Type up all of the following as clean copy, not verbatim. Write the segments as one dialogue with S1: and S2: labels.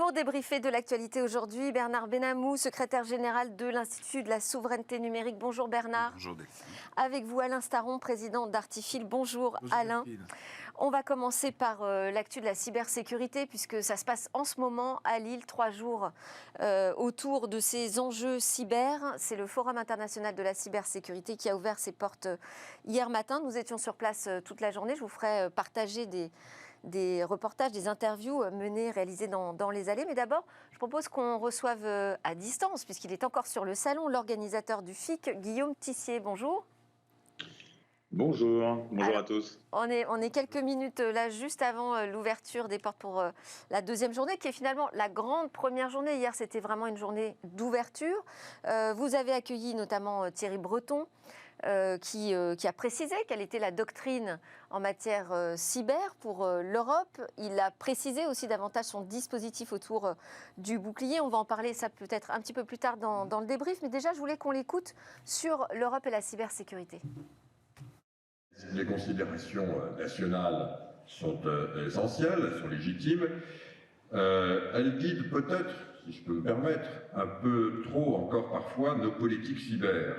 S1: Pour débriefer de l'actualité aujourd'hui, Bernard Benamou, secrétaire général de l'Institut de la souveraineté numérique. Bonjour Bernard.
S2: Bonjour Delphine.
S1: Avec vous Alain Staron, président d'Artifil. Bonjour Alain.
S2: Delphine.
S1: On va commencer par l'actu de la cybersécurité puisque ça se passe en ce moment à Lille, 3 jours autour de ces enjeux cyber. C'est le Forum international de la cybersécurité qui a ouvert ses portes hier matin. Nous étions sur place toute la journée. Je vous ferai partager des reportages, des interviews menées, réalisées dans les allées. Mais d'abord, je propose qu'on reçoive à distance, puisqu'il est encore sur le salon, l'organisateur du FIC, Guillaume Tissier. Bonjour.
S3: Bonjour, bonjour à tous.
S1: On est quelques minutes là, juste avant l'ouverture des portes pour la deuxième journée, qui est finalement la grande première journée. Hier, c'était vraiment une journée d'ouverture. Vous avez accueilli notamment Thierry Breton, qui a précisé quelle était la doctrine en matière cyber pour l'Europe. Il a précisé aussi davantage son dispositif autour du bouclier. On va en parler ça peut-être un petit peu plus tard dans le débrief. Mais déjà, je voulais qu'on l'écoute sur l'Europe et la cybersécurité.
S4: Les considérations nationales sont essentielles, elles sont légitimes. Elles guident peut-être, si je peux me permettre, un peu trop encore parfois nos politiques cyber.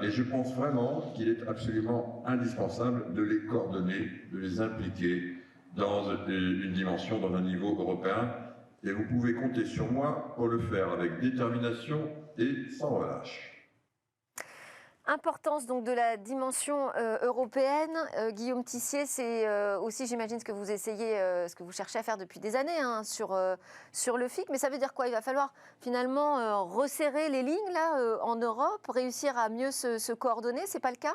S4: Et je pense vraiment qu'il est absolument indispensable de les coordonner, de les impliquer dans une dimension, dans un niveau européen. Et vous pouvez compter sur moi pour le faire avec détermination et sans relâche.
S1: Importance donc de la dimension européenne. Guillaume Tissier, c'est aussi, j'imagine, ce que vous essayez, ce que vous cherchez à faire depuis des années sur le FIC. Mais ça veut dire quoi? Il va falloir finalement resserrer les lignes là en Europe, réussir à mieux se coordonner. C'est pas le cas?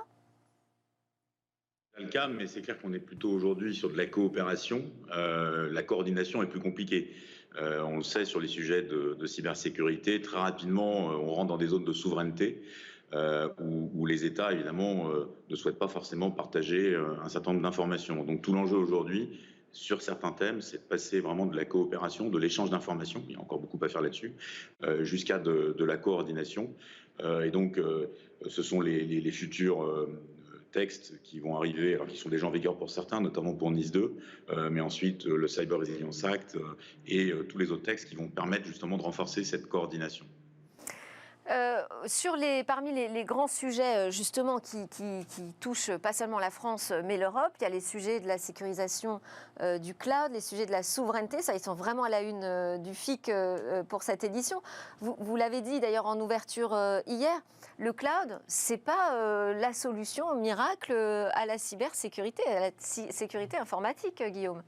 S3: C'est le cas, mais c'est clair qu'on est plutôt aujourd'hui sur de la coopération. La coordination est plus compliquée. On le sait sur les sujets de cybersécurité. Très rapidement, on rentre dans des zones de souveraineté. Où les États, évidemment, ne souhaitent pas forcément partager un certain nombre d'informations. Donc tout l'enjeu aujourd'hui, sur certains thèmes, c'est de passer vraiment de la coopération, de l'échange d'informations, il y a encore beaucoup à faire là-dessus, jusqu'à de la coordination. Et donc, ce sont les futurs textes qui vont arriver, alors qui sont déjà en vigueur pour certains, notamment pour NIS 2, mais ensuite le Cyber Resilience Act et tous les autres textes qui vont permettre justement de renforcer cette coordination.
S1: Parmi les grands sujets justement qui touchent pas seulement la France mais l'Europe, il y a les sujets de la sécurisation du cloud, les sujets de la souveraineté. Ça, ils sont vraiment à la une du FIC pour cette édition. Vous l'avez dit d'ailleurs en ouverture hier, le cloud, c'est pas la solution miracle à la cybersécurité, à la sécurité informatique, Guillaume.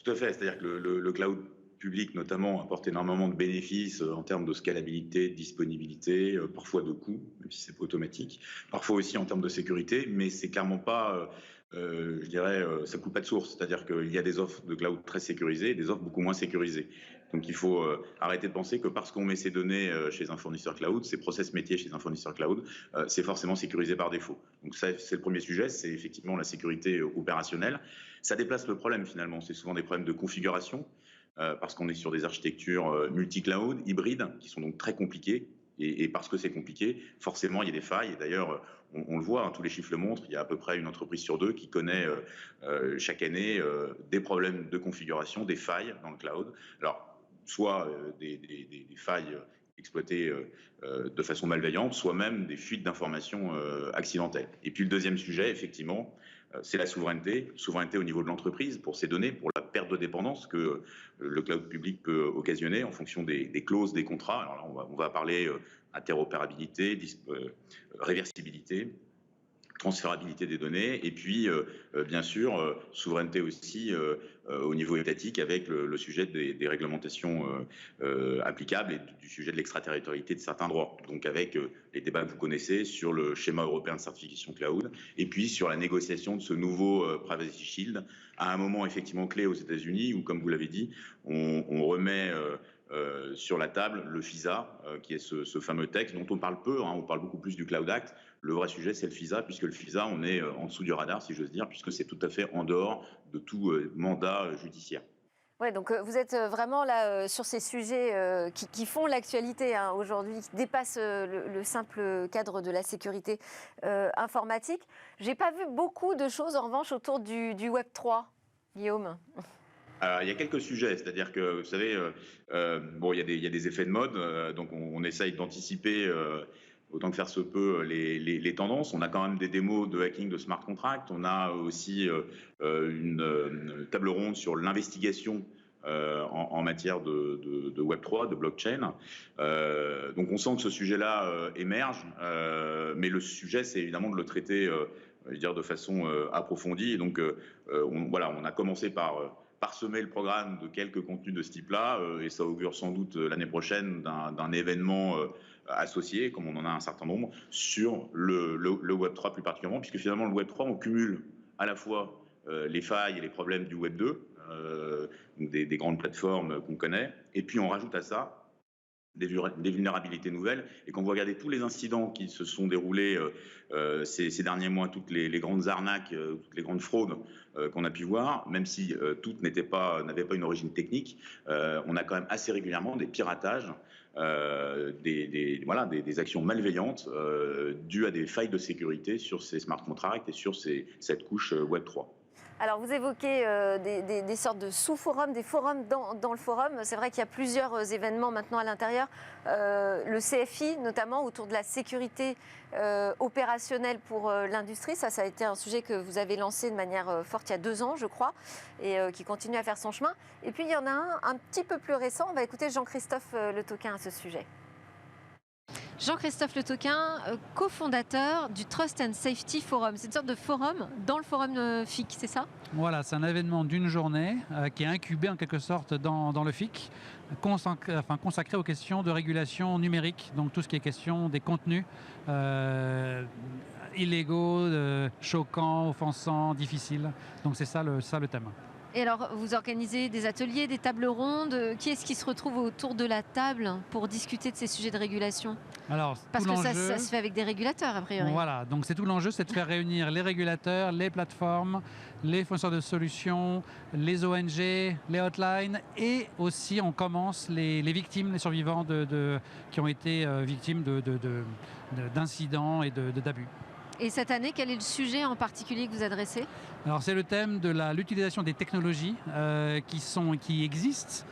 S3: Tout à fait, c'est-à-dire que le cloud public notamment apporte énormément de bénéfices en termes de scalabilité, de disponibilité, parfois de coûts, même si c'est pas automatique, parfois aussi en termes de sécurité, mais c'est clairement pas, je dirais, ça coule pas de source, c'est-à-dire qu'il y a des offres de cloud très sécurisées et des offres beaucoup moins sécurisées. Donc il faut arrêter de penser que parce qu'on met ses données chez un fournisseur cloud, ses process métiers chez un fournisseur cloud, c'est forcément sécurisé par défaut. Donc ça, c'est le premier sujet, c'est effectivement la sécurité opérationnelle. Ça déplace le problème finalement, c'est souvent des problèmes de configuration, parce qu'on est sur des architectures multi-cloud, hybrides, qui sont donc très compliquées. Et parce que c'est compliqué, forcément, il y a des failles. Et d'ailleurs, on le voit, tous les chiffres le montrent, il y a à peu près une entreprise sur deux qui connaît chaque année des problèmes de configuration, des failles dans le cloud. Alors, soit des failles exploitées de façon malveillante, soit même des fuites d'informations accidentelles. Et puis le deuxième sujet, effectivement, c'est la souveraineté au niveau de l'entreprise pour ces données, pour la perte de dépendance que le cloud public peut occasionner en fonction des clauses des contrats. Alors là, on va parler interopérabilité, réversibilité, transférabilité des données, et puis bien sûr souveraineté aussi au niveau étatique avec le sujet des réglementations applicables et du sujet de l'extraterritorialité de certains droits. Donc avec les débats que vous connaissez sur le schéma européen de certification cloud, et puis sur la négociation de ce nouveau Privacy Shield à un moment effectivement clé aux États-Unis où, comme vous l'avez dit, on remet sur la table le FISA, qui est ce fameux texte dont on parle peu, on parle beaucoup plus du Cloud Act. Le vrai sujet, c'est le FISA, puisque le FISA, on est en dessous du radar, si j'ose dire, puisque c'est tout à fait en dehors de tout mandat judiciaire.
S1: Ouais, donc vous êtes vraiment là sur ces sujets qui font l'actualité aujourd'hui, qui dépassent le simple cadre de la sécurité informatique. J'ai pas vu beaucoup de choses en revanche autour du Web 3, Guillaume.
S3: Il y a quelques sujets, c'est-à-dire que, vous savez, bon, il y a des effets de mode, donc on essaye d'anticiper autant que faire se peut les tendances. On a quand même des démos de hacking de smart contract. On a aussi une table ronde sur l'investigation en matière de Web3, de blockchain. Donc on sent que ce sujet-là émerge, mais le sujet, c'est évidemment de le traiter je veux dire, de façon approfondie. Et donc on a commencé par parsemer le programme de quelques contenus de ce type-là, et ça augure sans doute l'année prochaine d'un événement associé, comme on en a un certain nombre, sur le Web3 plus particulièrement, puisque finalement le Web3, on cumule à la fois les failles et les problèmes du Web2, donc des grandes plateformes qu'on connaît, et puis on rajoute à ça des vulnérabilités nouvelles. Et quand vous regardez tous les incidents qui se sont déroulés ces derniers mois, toutes les grandes arnaques, toutes les grandes fraudes qu'on a pu voir, même si toutes n'avaient pas une origine technique, on a quand même assez régulièrement des piratages, des actions malveillantes dues à des failles de sécurité sur ces smart contracts et sur cette couche Web3.
S1: Alors, vous évoquez des sortes de sous-forums, des forums dans le forum. C'est vrai qu'il y a plusieurs événements maintenant à l'intérieur. Le CFI, notamment, autour de la sécurité opérationnelle pour l'industrie. Ça a été un sujet que vous avez lancé de manière forte il y a 2 ans, je crois, et qui continue à faire son chemin. Et puis, il y en a un petit peu plus récent. On va écouter Jean-Christophe Le Toquin à ce sujet. Jean-Christophe Le Toquin, cofondateur du Trust and Safety Forum. C'est une sorte de forum dans le forum FIC, c'est ça?
S2: Voilà, c'est un événement d'une journée qui est incubé en quelque sorte dans le FIC, consacré aux questions de régulation numérique, donc tout ce qui est question des contenus illégaux, choquants, offensants, difficiles. Donc c'est ça le thème.
S1: Et alors, vous organisez des ateliers, des tables rondes. Qui est-ce qui se retrouve autour de la table pour discuter de ces sujets de régulation?
S2: Alors,
S1: parce que ça se fait avec des régulateurs, a priori.
S2: Voilà, donc c'est tout l'enjeu, c'est de faire réunir les régulateurs, les plateformes, les fournisseurs de solutions, les ONG, les hotlines, et aussi on commence les victimes, les survivants qui ont été victimes d'incidents et d'abus.
S1: Et cette année, quel est le sujet en particulier que vous adressez?
S2: Alors c'est le thème de l'utilisation des technologies qui existent,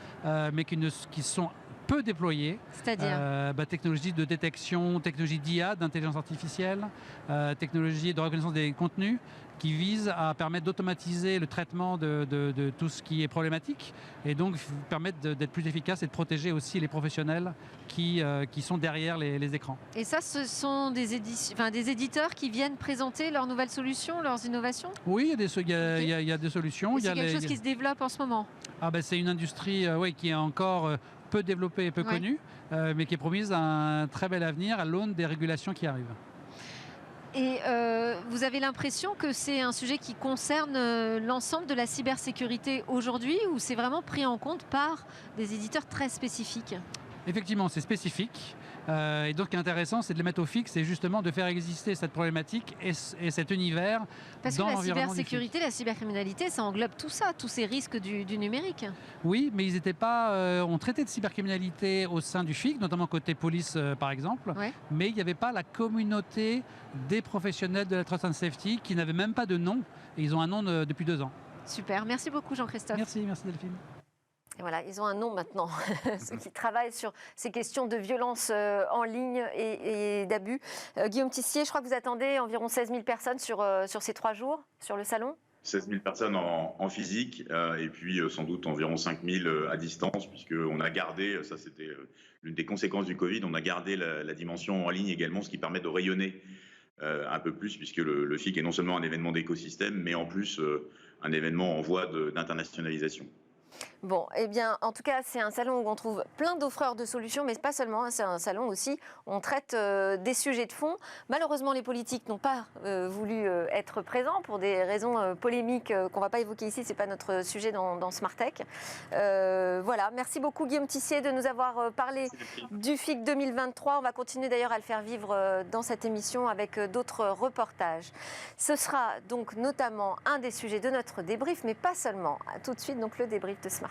S2: mais qui sont peu déployées.
S1: C'est-à-dire
S2: technologies de détection, technologies d'IA, d'intelligence artificielle, technologies de reconnaissance des contenus, qui visent à permettre d'automatiser le traitement de tout ce qui est problématique, et donc permettre d'être plus efficace et de protéger aussi les professionnels qui sont derrière les écrans. Et ça, ce sont des éditeurs qui viennent présenter leurs nouvelles solutions, leurs innovations? Oui, il y a des solutions. C'est quelque chose qui se développe en ce moment? C'est une industrie qui est encore peu développée et peu connue, mais qui est promise un très bel avenir à l'aune des régulations qui arrivent. Et vous avez l'impression que c'est un sujet qui concerne l'ensemble de la cybersécurité aujourd'hui, ou c'est vraiment pris en compte par des éditeurs très spécifiques? Effectivement, c'est spécifique. Et donc, ce qui est intéressant, c'est de les mettre au fixe et justement de faire exister cette problématique et cet univers dans l'environnement. Parce que la cybersécurité, la cybercriminalité, ça englobe tout ça, tous ces risques du numérique. Oui, mais ils n'étaient pas. On traitait de cybercriminalité au sein du FIC, notamment côté police, par exemple. Ouais. Mais il n'y avait pas la communauté des professionnels de la Trust and Safety qui n'avaient même pas de nom. Et ils ont un nom depuis 2 ans. Super. Merci beaucoup, Jean-Christophe. Merci Delphine. Et voilà, ils ont un nom maintenant, ceux qui travaillent sur ces questions de violence en ligne et d'abus. Guillaume Tissier, je crois que vous attendez environ 16 000 personnes sur ces 3 jours, sur le salon?
S3: 16 000 personnes en physique, et puis sans doute environ 5 000 à distance, puisqu'on a gardé, ça c'était l'une des conséquences du Covid, on a gardé la dimension en ligne également, ce qui permet de rayonner un peu plus, puisque le FIC est non seulement un événement d'écosystème, mais en plus un événement en voie d'internationalisation.
S1: Bon, eh bien, en tout cas, c'est un salon où on trouve plein d'offreurs de solutions, mais pas seulement, hein, c'est un salon aussi où on traite des sujets de fond. Malheureusement, les politiques n'ont pas voulu être présents pour des raisons polémiques qu'on ne va pas évoquer ici, ce n'est pas notre sujet dans Smartech. Voilà, merci beaucoup Guillaume Tissier de nous avoir parlé du FIC 2023. On va continuer d'ailleurs à le faire vivre dans cette émission avec d'autres reportages. Ce sera donc notamment un des sujets de notre débrief, mais pas seulement. Tout de suite, donc le débrief de Smartech.